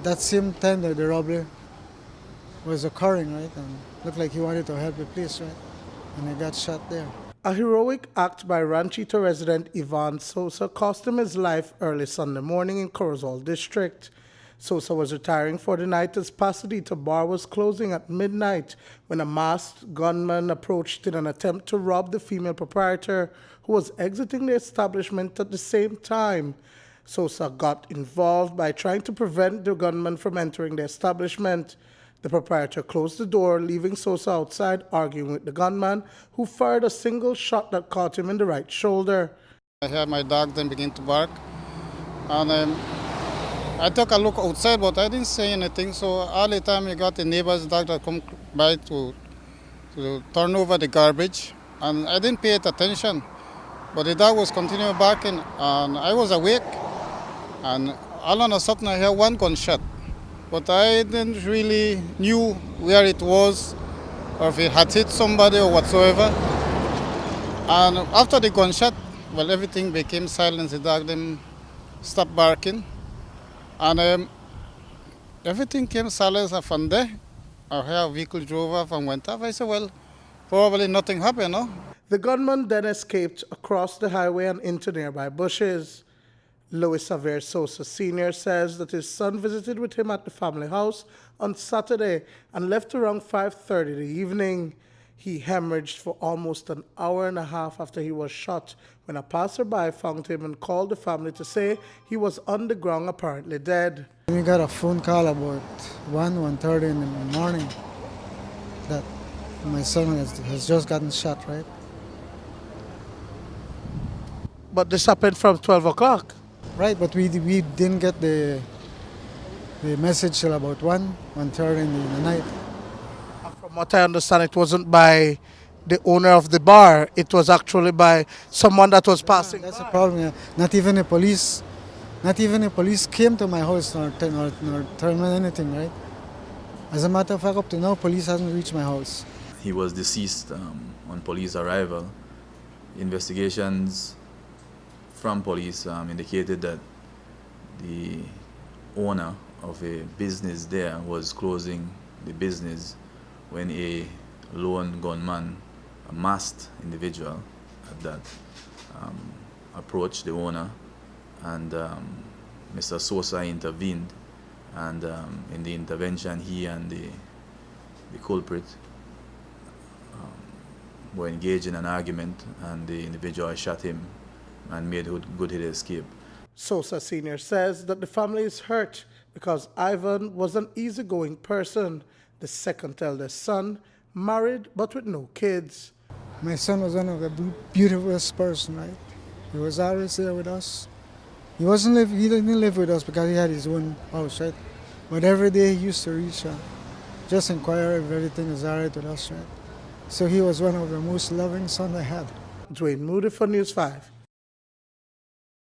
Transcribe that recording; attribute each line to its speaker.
Speaker 1: that same time that the robbery was occurring, right? And looked like he wanted to help the police, right? And he got shot there.
Speaker 2: A heroic act by Ranchito resident Ivan Sosa cost him his life early Sunday morning in Corozal district. Sosa was retiring for the night as Pasadita Bar was closing at midnight when a masked gunman approached in an attempt to rob the female proprietor who was exiting the establishment at the same time. Sosa got involved by trying to prevent the gunman from entering the establishment. The proprietor closed the door, leaving Sosa outside arguing with the gunman, who fired a single shot that caught him in the right shoulder.
Speaker 3: I heard my dog then begin to bark, and I took a look outside, but I didn't say anything. So all the time you got the neighbor's dog that come by to turn over the garbage, and I didn't pay it attention. But the dog was continuing barking, and I was awake, and all of a sudden I heard one gunshot. But I didn't really knew where it was or if it had hit somebody or whatsoever. And after the gunshot, well, everything became silent. The dog then stopped barking. And everything came silent. And from there, I heard a vehicle drove off and went off. I said, well, probably nothing happened, no?
Speaker 2: The gunman then escaped across the highway and into nearby bushes. Luis Xavier Sosa Sr. says that his son visited with him at the family house on Saturday and left around 5:30 the evening. He hemorrhaged for almost an hour and a half after he was shot when a passerby found him and called the family to say he was on the ground apparently dead.
Speaker 1: We got a phone call about 1:30 in the morning that my son has just gotten shot, right?
Speaker 2: But this happened from 12 o'clock.
Speaker 1: Right, but we didn't get the message till about 1:30 in the night.
Speaker 2: From what I understand, it wasn't by the owner of the bar. It was actually by someone that was passing
Speaker 1: That's
Speaker 2: by.
Speaker 1: the problem. Yeah. Not even the police came to my house nor tell me anything, right? As a matter of fact, up to now, police hasn't reached my house.
Speaker 4: He was deceased on police arrival. Investigations from police indicated that the owner of a business there was closing the business when a lone gunman, a masked individual at that, approached the owner, and Mr. Sosa intervened, and in the intervention he and the culprit were engaged in an argument, and the individual shot him and made good his escape.
Speaker 2: Sosa Sr. says that the family is hurt because Ivan was an easygoing person, the second eldest son, married but with no kids.
Speaker 1: My son was one of the beautifulest person, right? He was always there with us. He didn't live with us because he had his own house, right? But every day he used to reach out, just inquire if everything is all right with us, right? So he was one of the most loving sons I had.
Speaker 2: Duane, Moody for News 5.